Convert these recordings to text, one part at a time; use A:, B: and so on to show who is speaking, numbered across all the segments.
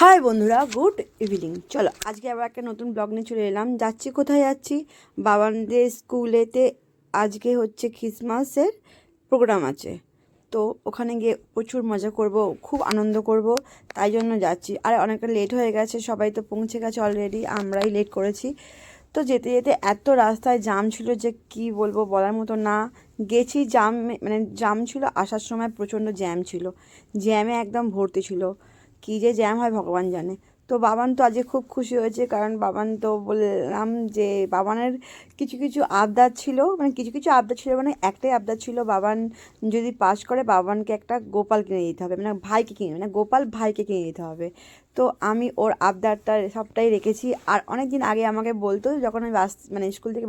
A: High বন্ধুরা, good evening. চলো আজকে আবার একটা নতুন ব্লগ নিয়ে চলে এলাম। যাচ্ছি, কোথায় যাচ্ছি? বাবানদের স্কুলেতে আজকে হচ্ছে ক্রিসমাসের প্রোগ্রাম আছে, তো ওখানে গিয়ে প্রচুর মজা করব, খুব আনন্দ করব, তাই জন্য যাচ্ছি। আর অনেকটা লেট হয়ে গেছে, সবাই তো পৌঁছে গেছে অলরেডি, আমরাই লেট করেছি। তো যেতে যেতে এত রাস্তায় জাম ছিল যে কি বলবো, বলার মতো না। গেছি জাম, মানে জাম ছিল, আসার সময় প্রচণ্ড জ্যাম ছিল, জ্যামে একদম ভর্তি ছিল। কী যে জ্যাম হয় ভগবান জানে। তো বাবান তো আজকে খুব খুশি হয়েছে, কারণ বাবান তো বললাম যে বাবানের কিছু কিছু আবদার ছিল, মানে কিছু কিছু আবদার ছিল, মানে একটাই আবদার ছিল, বাবান যদি পাস করে বাবানকে একটা গোপাল কিনে দিতে হবে, মানে ভাইকে কিনে, মানে গোপাল ভাইকে কিনে দিতে হবে। তো আমি ওর আবদারটা সবটাই রেখেছি। আর অনেক দিন আগে আমাকে বলতো, যখন আমি মানে স্কুল থেকে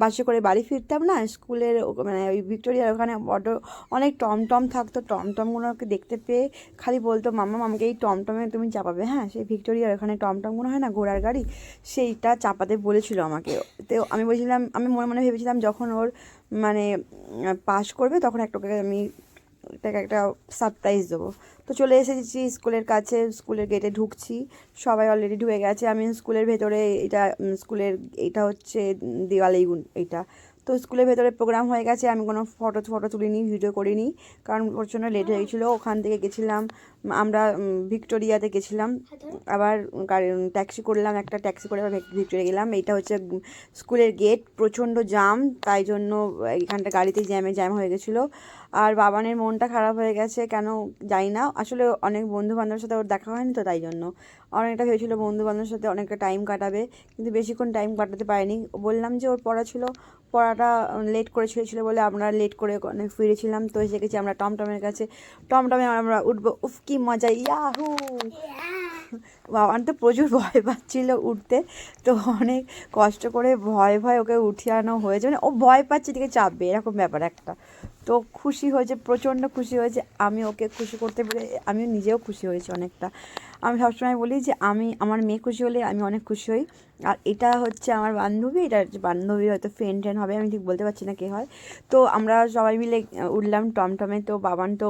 A: বাসে করে বাড়ি ফিরতাম না, স্কুলের মানে ওই ভিক্টোরিয়ার ওখানে অনেক টমটম থাকতো, টমটমগুলোকে দেখতে পেয়ে খালি বলতো, মাম্মা আমাকে এই টমটমে তুমি চাপাবে। হ্যাঁ, সেই ভিক্টোরিয়ার ওখানে টমটমগুলো হয় না, ঘোড়ার গাড়ি, সেইটা চাপাতে বলেছিল আমাকে। তো আমি বলছিলাম, আমি মনে মনে ভেবেছিলাম যখন ওর মানে পাস করবে তখন একটা ওকে আমি তাকে একটা সারপ্রাইজ দেবো। তো চলে এসেছি স্কুলের কাছে, স্কুলের গেটে ঢুকছি, সবাই অলরেডি ঢুকে গেছে। আমি স্কুলের ভেতরে, এটা স্কুলের, এটা হচ্ছে দেওয়ালেই এইটা। তো স্কুলের ভেতরে প্রোগ্রাম হয়ে গেছে, আমি কোনো ফটো তুলিনি, ভিডিও করিনি, কারণ প্রচণ্ড লেট হয়ে গেছিলো। ওখান থেকে গেছিলাম আমরা ভিক্টোরিয়াতে গেছিলাম, আবার ট্যাক্সি করলাম, একটা ট্যাক্সি করে আবার ভিক্টোরিয়া গেলাম। এইটা হচ্ছে স্কুলের গেট, প্রচণ্ড জাম, তাই জন্য এখানটা গাড়িতে জ্যাম হয়ে গেছিলো। আর বাবানের মনটা খারাপ হয়ে গেছে, কেন জানি না, আসলে অনেক বন্ধু বান্ধবের সাথে ওর দেখা হয়নি, তো তাই জন্য অনেকটা ভেবেছিলো বন্ধু বান্ধবের সাথে অনেকটা টাইম কাটাবে, কিন্তু বেশিক্ষণ টাইম কাটাতে পারেনি। বললাম যে ওর পড়া ছিল, পড়াটা লেট করে ছেড়েছিলো বলে আমরা লেট করে অনেক ফিরেছিলাম। তো এসে গেছি আমরা টমটমের কাছে, টমটমে আমরা উঠবো, উফ কি মজা, ইয়াহু! বাবান তো প্রচুর ভয় পাচ্ছিল উঠতে, তো অনেক কষ্ট করে ভয় ওকে উঠিয়ে আনা হয়েছে, মানে ও ভয় পাচ্ছে দিকে চাপবে, এরকম ব্যাপার একটা। তো খুশি হয়েছে, প্রচণ্ড খুশি হয়েছে, আমি ওকে খুশি করতে পেরে আমি নিজেও খুশি হয়েছি অনেকটা। আমি সবসময় বলি যে আমার মেয়ে খুশি হলে আমি অনেক খুশি হই। আর এটা হচ্ছে আমার বান্ধবী, এটা হচ্ছে বান্ধবী, হয়তো ফ্রেন্ড হবে, আমি ঠিক বলতে পারছি না কে হয়। তো আমরা সবাই মিলে উঠলাম টমটমে। তো বাবান তো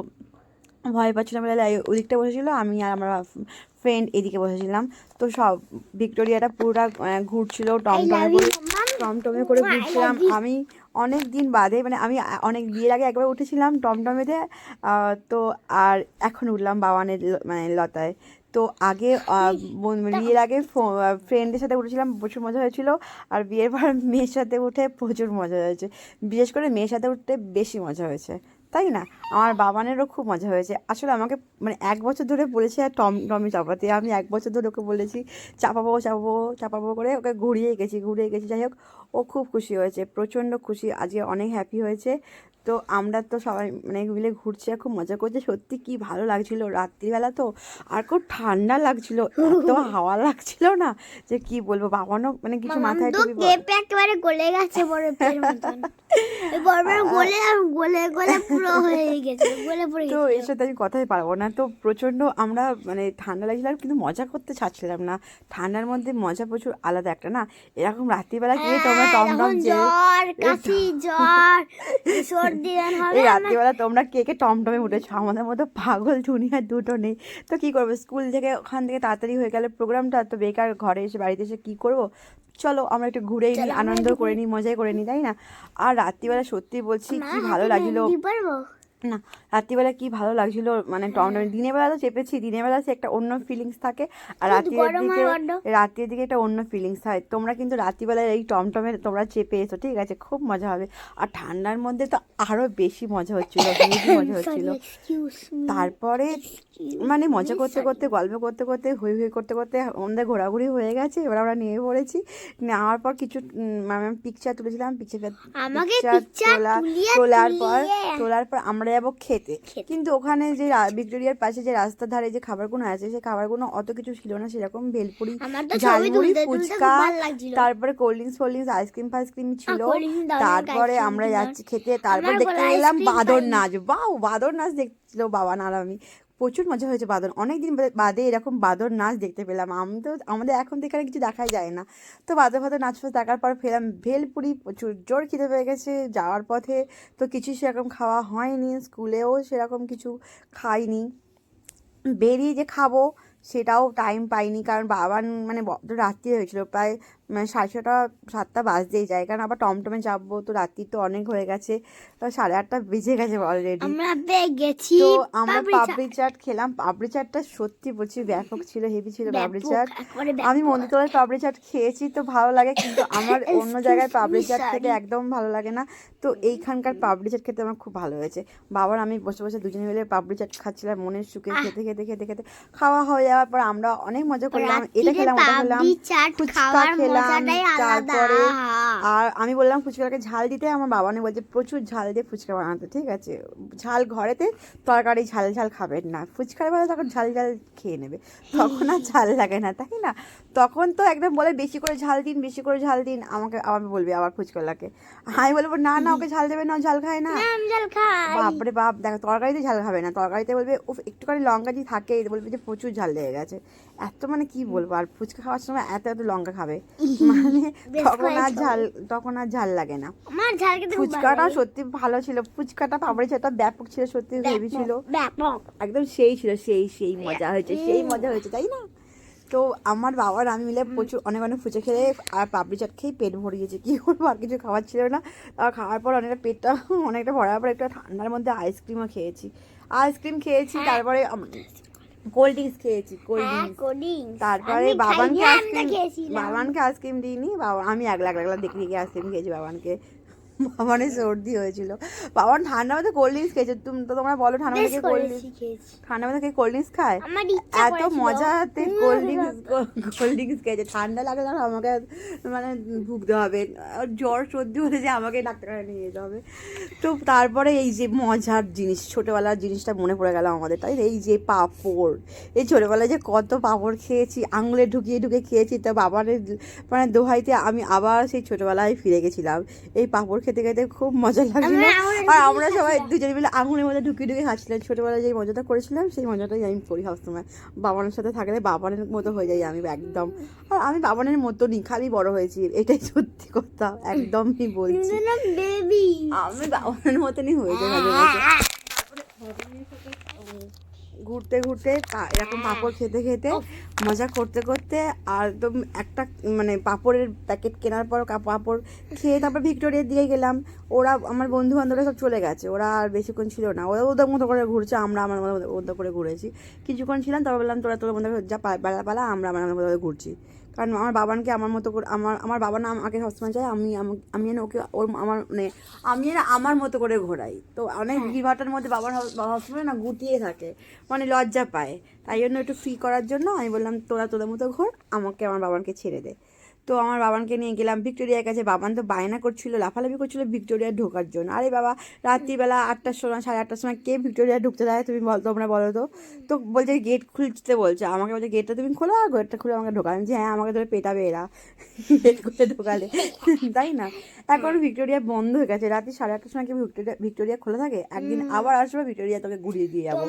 A: ভয় পাচ্ছিলাম বলে ওদিকটা বসেছিলো, আমি আর আমার ফ্রেন্ড এদিকে বসেছিলাম। তো সব ভিক্টোরিয়াটা পুরোটা ঘুরছিল টমটমে করে ঘুরছিলাম। আমি অনেক দিন বাদে, মানে আমি অনেক বিয়ের আগে একবার উঠেছিলাম টমটমেতে, তো আর এখন উঠলাম বাবানের মানে লতায়। তো আগে বিয়ের আগে ফ্রেন্ডের সাথে উঠেছিলাম, প্রচুর মজা হয়েছিল। আর বিয়ের পর মেয়ের সাথে উঠে প্রচুর মজা হয়েছে, বিশেষ করে মেয়ের সাথে উঠতে বেশি মজা হয়েছে, তাই না? আমার বাবানেরও খুব মজা হয়েছে। আসলে আমাকে মানে 1 বছর ধরে বলেছে টমি চাপাতে, আমি 1 বছর ধরে ওকে বলেছি চাপাবো করে ওকে ঘুরিয়ে গেছি। যাই হোক, ও খুব খুশি হয়েছে, প্রচণ্ড খুশি, আজকে অনেক হ্যাপি হয়েছে। তো আমরা তো সবাই মানে মিলে ঘুরছি আর খুব মজা করছি, সত্যি কি ভালো লাগছিল রাত্রিবেলা তো। আর খুব ঠান্ডা লাগছিল, এত হাওয়া লাগছিল না যে কি বলবো। বাবানও মানে কিছু মাথায় টুপি
B: একেবারে গলে গেছে বরফের মতন, বরফের গলে পুরো হয়ে গেছে, গলে পড়ে
A: তো
B: গেছে।
A: এর সাথে আমি কথাই পারবো না। তো প্রচণ্ড আমরা মানে ঠান্ডা লাগছিল, কিন্তু মজা করতে ছাড়ছিলাম না। ঠান্ডার মধ্যে মজা প্রচুর আলাদা একটা না। এরকম রাত্রিবেলা গিয়ে তোমরা টমটম যে
B: জ্বর কাশি জ্বর সর্দি হবে
A: এই রাত্রিবেলা তোমরা কে কে টমটমে উঠেছো? আমাদের মতো পাগল দুনিয়ার দুটো নেই। তো কী করবো, স্কুল থেকে ওখান থেকে তাড়াতাড়ি হয়ে গেলে প্রোগ্রামটা, তো বেকার ঘরে এসে বাড়িতে এসে কী করবো। চলো আমরা একটু ঘুরেই নিই, আনন্দ করে নিই, মজাই করে নিই, তাই না? আর রাত্রিবেলা সত্যি বলছি কি ভালো লাগছিলো না, রাত্রিবেলা কি ভালো লাগছিল, মানে টমটমে। দিনের বেলা তো চেপেছি, দিনের বেলা সে একটা অন্য ফিলিংস থাকে, আর রাত্রির দিকে একটা অন্য ফিলিংস হয়। তোমরা কিন্তু রাত্রিবেলায় এই টমটমে তোমরা চেপে এসো, ঠিক আছে, খুব মজা হবে। আর ঠান্ডার মধ্যে তো আরও বেশি মজা হচ্ছিলো, বেশি মজা হচ্ছিলো। তারপরে মানে মজা করতে করতে, গল্প করতে করতে, হই করতে করতে আমাদের ঘোরাঘুরি হয়ে গেছে। এবার আমরা নেমে পড়েছি, নেওয়ার পর কিছু মানে পিকচার তুলেছিলাম, পিকচার তোলার পর আমরা যাবো খেতে। কিন্তু ওখানে যে ভিক্টোরিয়ার পাশে যে রাস্তার ধারে যে খাবারগুলো আছে, সেই খাবারগুলো অত কিছু ছিল না সেরকম। ভেলপুরি, ঝালমুড়ি, ফুচকা, তারপরে কোল্ড ড্রিঙ্কস, আইসক্রিম ছিল। তারপরে আমরা যাচ্ছি খেতে, তারপর দেখতে গেলাম বাদর নাচ। বাদর নাচ দেখছিল বাবা আর আমি, প্রচুর মজা হয়েছে। অনেক দিন বাদে এরকম বাদর নাচ দেখতে পেলাম। আমি তো, আমাদের এখন থেকে আর কিছু দেখাই যায় না। তো বাদর নাচ দেখার পর ফেরাম ভেলপুরি, প্রচুর জোর খিদে পেয়ে গেছে। যাওয়ার পথে তো কিছু সেরকম খাওয়া হয়নি, স্কুলেও সেরকম কিছু খাইনি। বেরিয়ে যে খাবো সেটাও টাইম পাইনি, কারণ বাবান মানে রাত্রি হয়েছিল, প্রায় মানে 6:30 7টা বাজতেই যায়, কারণ আবার টমটমে চাপবো, তো রাত্রি তো অনেক হয়ে গেছে, তো 8:30 বেজে গেছে অলরেডি।
B: আমরা পেয়ে গেছি
A: তো আমরা
B: পাপড়ি চাট।
A: পাপড়ি চাট খেলাম। পাপড়ি চাটটা সত্যি বলছি ব্যাপক ছিল, হেভি ছিল পাপড়ি
B: ব্যাপক,
A: চাট।
B: একবারে
A: আমি
B: ব্যাপক।
A: মন্দিরতলায় পাপড়ি চাট খেয়েছি তো ভালো লাগে, কিন্তু আমার অন্য
B: Excuse
A: জায়গায়
B: me,
A: পাপড়ি চাট থেকে
B: sorry.
A: একদম ভালো লাগে না। তো এইখানকার পাপড়ি চাট খেতে আমার খুব ভালো হয়েছে। বাবার আমি বসে বসে দুজনে মিলে পাপড়ি চাট খাচ্ছিলাম মনের সুখে,
B: আহ।
A: খেতে খেতে খেতে খেতে খাওয়া হয়ে যাওয়ার পর আমরা অনেক মজা করলাম, এটা
B: রাত্রিরে
A: খেলাম ওটা খেলাম,
B: পাপড়ি চাট
A: ফুচকা
B: খাওয়ার
A: খেলাম।
B: মজাটাই আলাদা।
A: তারপরে আর আমি বললাম ফুচকাটাকে ঝাল দিতে, আমার বাবা নিয়ে বলছে প্রচুর ঝাল দিয়ে ফুচকা বানাতে। ঠিক আছে, ঝাল ঘরেতে, তরকারি ঝাল ঝাল খাবেন না, ফুচকার বেলা তখন ঝাল ঝাল খেয়ে নেবে, তখন আর ঝাল লাগে না, তাই না? তখন তো একদম বলে বেশি করে ঝাল দিন, বেশি করে ঝাল দিন, আমাকে আবার বলবে আবার ফুচকালাকে। আমি বলবো না না, ওকে ঝাল দেবে না, ও ঝাল খায় না।
B: না, আমি ঝাল খাই।
A: বাপরে বাপ, দেখো তরকারিতে ঝাল খাবে না, তরকারিতে বলবে ও একটুখানি লঙ্কা যদি থাকে বলবে যে প্রচুর ঝাল লেগে গেছে। এত মানে কি বলবো, আর ফুচকা খাওয়ার সময় এত এত লঙ্কা খাবে, মানে
B: বেশ
A: তখন আর ঝাল লাগে না।
B: আমার ঝাল খেতে খুব ভালো
A: ফুচকাটা
B: লাগে।
A: সত্যি ভালো ছিল, ফুচকাটা পাপড়ি চাটটা ব্যাপক ছিল, সত্যি হেভি ছিল,
B: ব্যাপক।
A: একদম সেই ছিল, সেই মজা হয়েছে, সেই মজা হয়েছে, তাই না? তো আমার বাবার আমি মিলে প্রচুর অনেক অনেক ফুচকা খেয়ে আর পাপড়ি চাট খেয়ে পেট ভরিয়েছে, কী করবো, আর কিছু খাওয়ার ছিল না। আর খাওয়ার পর অনেকটা পেটটা অনেকটা ভরার পর একটু ঠান্ডার মধ্যে আইসক্রিমও খেয়েছি, খেয়েছি, তারপরে কোল্ড ড্রিঙ্কস খেয়েছি, কোল্ড ড্রিঙ্কস। তারপরে বাবানকে আইসক্রিম দিইনি, বাবা আমি একলা দেখে দেখে আইসক্রিম খেয়েছি বাবানকে। বাবানের সর্দি হয়েছিল, বাবান ঠান্ডার মধ্যে কোল্ড ড্রিঙ্কস খেয়েছে। তোমরা বলো ঠান্ডার মধ্যে কোল্ড ড্রিঙ্কস, ঠান্ডার মধ্যে কে কোল্ড ড্রিঙ্কস খায়? এত মজাতে কোল্ড ড্রিঙ্কস খেয়েছে, ঠান্ডা লাগলে আর আমাকে মানে ভুগতে হবে, জ্বর সর্দি হলে যে আমাকে ডাক্তারখানায় নিয়ে যেতে হবে। তো তারপরে এই যে মজার জিনিস, ছোটোবেলার জিনিসটা মনে পড়ে গেল আমাদের, তাই এই যে পাঁপড়, এই ছোটোবেলায় যে কত পাঁপড় খেয়েছি, আঙুলে ঢুকিয়ে ঢুকিয়ে খেয়েছি, তো বাবারের মানে দোহাইতে আমি আবার সেই ছোটোবেলায় ফিরে গেছিলাম। এই পাঁপড় খেতে খেতে খুব মজা লাগছিল, আর আমরা সবাই দুজনে মিলে আঙুলের মধ্যে ঢুকিয়ে ঢুকিয়ে খাচ্ছিলাম। ছোটোবেলায় যেই মজাটা করেছিলাম সেই মজাটাই আমি করি সবসময়। বাবানের সাথে থাকলে বাবানের মতো হয়ে যাই আমি একদম, আর আমি বাবানের মতনই, খালি বড় হয়েছি, এটাই সত্যি কথা, একদমই বলছি,
B: বেবি
A: আমি বাবানের মতনই হয়ে যাই মাঝে মাঝে। ঘুরতে ঘুরতে এরকম পাঁপড় খেতে খেতে মজা করতে করতে, আর একদম একটা মানে পাঁপড়ের প্যাকেট কেনার পর পাঁপড় খেয়ে তারপর ভিক্টোরিয়ার দিকে গেলাম। ওরা আমার বন্ধু বান্ধবরা সব চলে গেছে, ওরা আর বেশিক্ষণ ছিল না, ওরা ওদের মতো করে ঘুরছে, আমরা আমার মতো করে ঘুরেছি। কিছুক্ষণ ছিলাম, তারপর বললাম তোরা তোদের মতো যা পালা, আমরা আমার মতো করে ঘুরছি। কারণ আমার বাবানকে আমার মতো করে আমার বাবা না আমাকে সবসময় চাই আমি যেন ওকে আমার মানে আমি যেন আমার মতো করে ঘোরাই। তো অনেক ভিড়ভাটার মধ্যে বাবার সবসময় না গুটিয়ে থাকে, মানে লজ্জা পায়, তাই জন্য একটু ফ্রি করার জন্য আমি বললাম তোরা তোদের মতো ঘোর, আমাকে আমার বাবানকে ছেড়ে দে। তো আমার বাবানকে নিয়ে গেলাম ভিক্টোরিয়ার কাছে। বাবান তো বায়না করছিল, লাফালাফি করছিল ভিক্টোরিয়া ঢোকার জন্য। আরে বাবা, রাত্রিবেলা 8টার সময় 8:30টার সময় কে ভিক্টোরিয়া ঢুকতে দেয় তুমি তোমরা বলো তো? তো বলছে গেট খুলতে বলছে আমাকে, বলছে গেটটা তুমি খোলো, আর গেটটা খুলে আমাকে ঢোকা। আমি হ্যাঁ, আমাকে ধরে পেটাবে এরা গেট খুলে ঢোকালে, তাই না? এখন ভিক্টোরিয়া বন্ধ হয়ে গেছে, রাত্রি 8:30টার সময় কি ভিক্টোরিয়া খোলা থাকে? একদিন আবার আসবে ভিক্টোরিয়া, তোকে ঘুরিয়ে দিয়ে যাবো।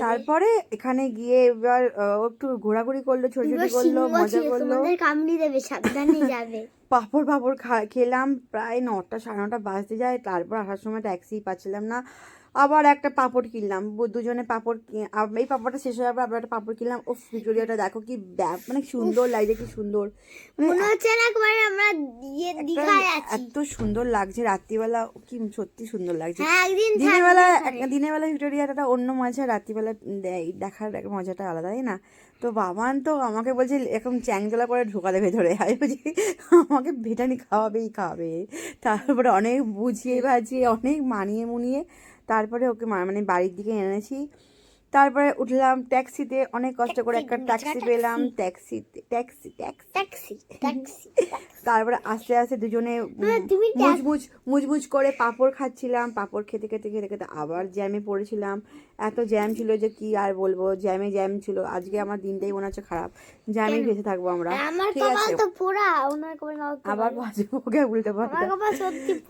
A: তারপরে এখানে গিয়ে এবার একটু ঘোরাঘুরি করলো, ছোটাছুটি করলো, মজা করলো,
B: কামড়ি দেবে, সাবধানে যাবে।
A: পাঁপড় খেলাম, প্রায় 9টা 9:30 বাজতে যায়। তারপর আসার সময় ট্যাক্সি পাচ্ছিলাম না, আবার একটা পাঁপড় কিনলাম, দুজনে পাঁপড়, এই পাঁপড়টা শেষ হয়ে যাবে, আবার একটা পাঁপড় কিনলাম। ও ভিক্টোরিয়াটা দেখো কি মানে সুন্দর লাগছে, কি সুন্দর,
B: মনে হচ্ছে না একবার আমরা দীঘায় আছি,
A: এত সুন্দর লাগছে রাত্রিবেলা, কি সত্যি সুন্দর লাগছে।
B: হ্যাঁ, একদিন
A: দিনের বেলা ভিক্টোরিয়াটা অন্য মজা, রাত্রিবেলা দেখার মজাটা আলাদা, তাই না? তো বাবান তো আমাকে বলছে এরকম চ্যাংদোলা করে ঢোকালে ভেতরে, আমি বলছি আমাকে ভেটানি খাওয়াবে। তারপরে অনেক বুঝিয়ে ভাজিয়ে অনেক মানিয়ে মুনিয়ে তারপরে ওকে মানে বাড়ির দিকে এনেছি। তারপরে উঠলাম ট্যাক্সিতে, অনেক কষ্ট করে একটা ট্যাক্সি পেলাম, ট্যাক্সি। তারপরে আস্তে আস্তে দুজনে মুচমুচ করে পাঁপড় খাচ্ছিলাম। পাঁপড় খেতে খেতে খেতে খেতে আবার জ্যামে পড়েছিলাম, এত জ্যাম ছিল যে কি আর বলবো, জ্যাম ছিল। আজকে আমার দিনটাই মনে হচ্ছে খারাপ, জ্যামে ভেসে থাকবো আমরা, ঠিক আছে? আবার ওকে উল্টে পাল্টে।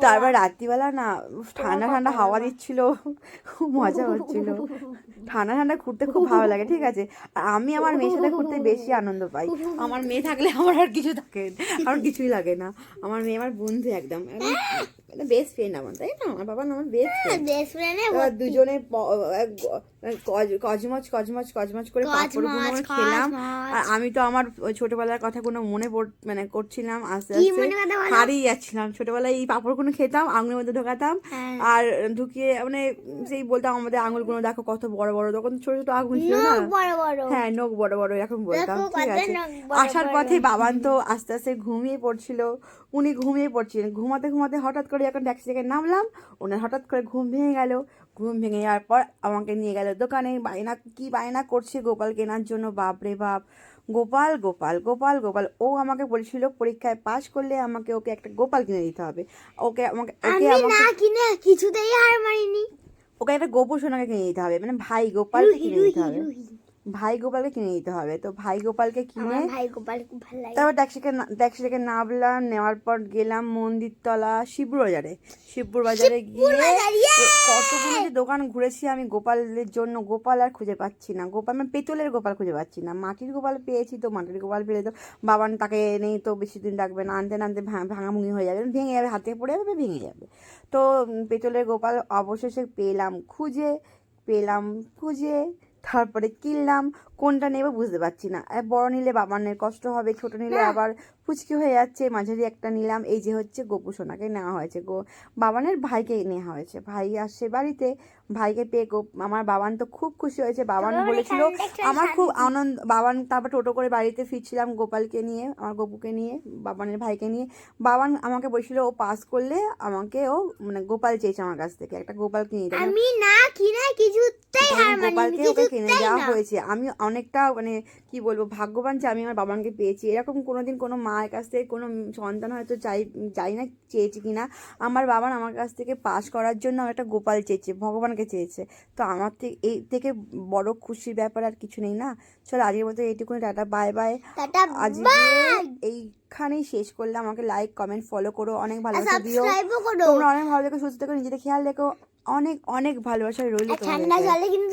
A: তারপর রাত্রিবেলা না ঠান্ডা হাওয়া দিচ্ছিল, খুব মজা হচ্ছিল, ঠান্ডা ঘুরতে খুব ভালো লাগে, ঠিক আছে? আর আমি আমার মেয়ের সাথে ঘুরতে বেশি আনন্দ পাই, আমার মেয়ে থাকলে আমার আর কিছু থাকে, আমার কিছুই লাগে না। আমার মেয়ে আমার বন্ধু, একদম বেস্ট ফ্রেন্ড আমার, তাই না? আমার বাবা আমার বেস্ট ফ্রেন্ড, দুজনে কচমচ কচমচ কচমচ করে পাঁপড়গুলো
B: কচমচ,
A: খেলাম।
B: কচমচ।
A: আর আমি তো আমার ওই ছোটবেলার কথাগুলো মনে মানে করছিলাম, আস্তে
B: কি
A: আস্তে
B: মনে কথা বলো?
A: হারিয়ে যাচ্ছিলাম। ছোটবেলায় এই পাঁপড়গুলো খেতাম, আঙুলের মধ্যে ঢোকাতাম,
B: হ্যাঁ।
A: আর ঢুকিয়ে মানে সেই বলতাম আমাদের আঙুলগুলো দেখো কত বড় বড়, তখন ছোট ছোট আঙুল ছিল না।
B: নখ বড় বড়।
A: হ্যাঁ, নখ বড় বড় এরকম বলতাম।
B: দেখো
A: ঠিক
B: কত
A: আছে,
B: নখ বড়
A: আসার
B: বড়।
A: পথে বাবান তো আস্তে আস্তে ঘুমিয়ে পড়ছিল। উনি ঘুমিয়ে পড়ছিলেন, ঘুমাতে ঘুমাতে হঠাৎ করে যখন ট্যাক্সি থেকে নামলাম, ওনার হঠাৎ করে ঘুম ভেঙে গেল। ঘুম ভেঙে যাওয়ার পর আমাকে নিয়ে গেল দোকানে, বায়না করছে গোপাল কেনার জন্য। বাপ রে বাপ, গোপাল গোপাল গোপাল গোপাল। ও আমাকে বলেছিল পরীক্ষায় পাশ করলে আমাকে ওকে একটা গোপাল কিনে দিতে হবে।
B: আমি না কিনে কিছুতেই হার মারিনি।
A: ওকে একটা গোপু সোনাকে কিনে দিতে হবে, মানে ভাই গোপালকে কিনে দিতে হবে। ভাই গোপালকে কিনে দিতে হবে। তো ভাই গোপালকে কিনে
B: আমার ভাই গোপাল খুব ভালো লাগে।
A: তারপর ট্যাক্সি থেকে নামলাম। নেওয়ার পর গেলাম মন্দিরতলা, শিবপুর বাজারে গিয়ে কতগুলো যে দোকান ঘুরেছি আমি গোপালের জন্য। গোপাল আর খুঁজে পাচ্ছি না, গোপাল মানে পেতলের গোপাল খুঁজে পাচ্ছি না। মাটির গোপাল পেয়েছি, তো মাটির গোপাল পেলে তো বাবান তাকে নেই তো বেশি দিন রাখবে না, আনতে আনতে ভাঙাভুঙি হয়ে যাবে, ভেঙে যাবে, হাতে পড়ে যাবে, ভেঙে যাবে। তো পেতলের গোপাল অবশেষে পেলাম খুঁজে, তারপরে কিনলাম। কোনটা নেবো বুঝতে পারছি না। বড় নিলে বাবানের কষ্ট হবে, ছোট নিলে আবার ফুচকি হয়ে যাচ্ছে। মাঝারি একটা নিলাম। এই যে হচ্ছে গোপু সোনাকে নেওয়া হয়েছে, বাবানের ভাইকে নেওয়া হয়েছে। ভাই আসছে বাড়িতে, ভাইকে পেয়ে আমার বাবান তো খুব খুশি হয়েছে। বাবান বলেছিল আমার খুব আনন্দ। বাবান তারপর টোটো করে বাড়িতে ফিরছিলাম গোপালকে নিয়ে, আমার গপুকে নিয়ে, বাবানের ভাইকে নিয়ে। বাবান আমাকে বলেছিল ও পাস করলে আমাকে ও মানে গোপাল চেয়েছে আমার কাছ থেকে, একটা গোপাল কিনে দিতে।
B: আমি না কিনে কিছুতেই হার
A: গোপালকে
B: মারিনি,
A: ওকে কিনে
B: কিছুতেই
A: দেওয়া
B: না।
A: হয়েছে। আমি অনেকটা মানে কি বলবো ভাগ্যবান যে আমি আমার বাবানকে পেয়েছি। এরকম কোনোদিন কোনো মায়ের কাছ থেকে কোনো সন্তান হয়তো যাই না চেয়েছি কিনা, আমার বাবান আমার কাছ থেকে পাস করার জন্য একটা গোপাল চেয়েছে, ভগবানকে চেয়েছে। তো আমার থেকে এই থেকে বড় খুশির ব্যাপার আর কিছু নেই না। চলো আজকের মতো এইটুকুনি, টাটা বাই বাই।
B: টাটা
A: আজকে এইখানেই শেষ করলাম। আমাকে লাইক কমেন্ট ফলো করো, অনেক ভালোবাসা দিও।
B: সাবস্ক্রাইবও করো।
A: তোমরা অনেক ভালো থেকো, সুস্থ থেকো, নিজেদের খেয়াল রেখো। অনেক অনেক ভালোবাসা রইল
B: আর
A: তোমাদের
B: ঠান্ডা
A: কাছে।
B: জলে কিন্তু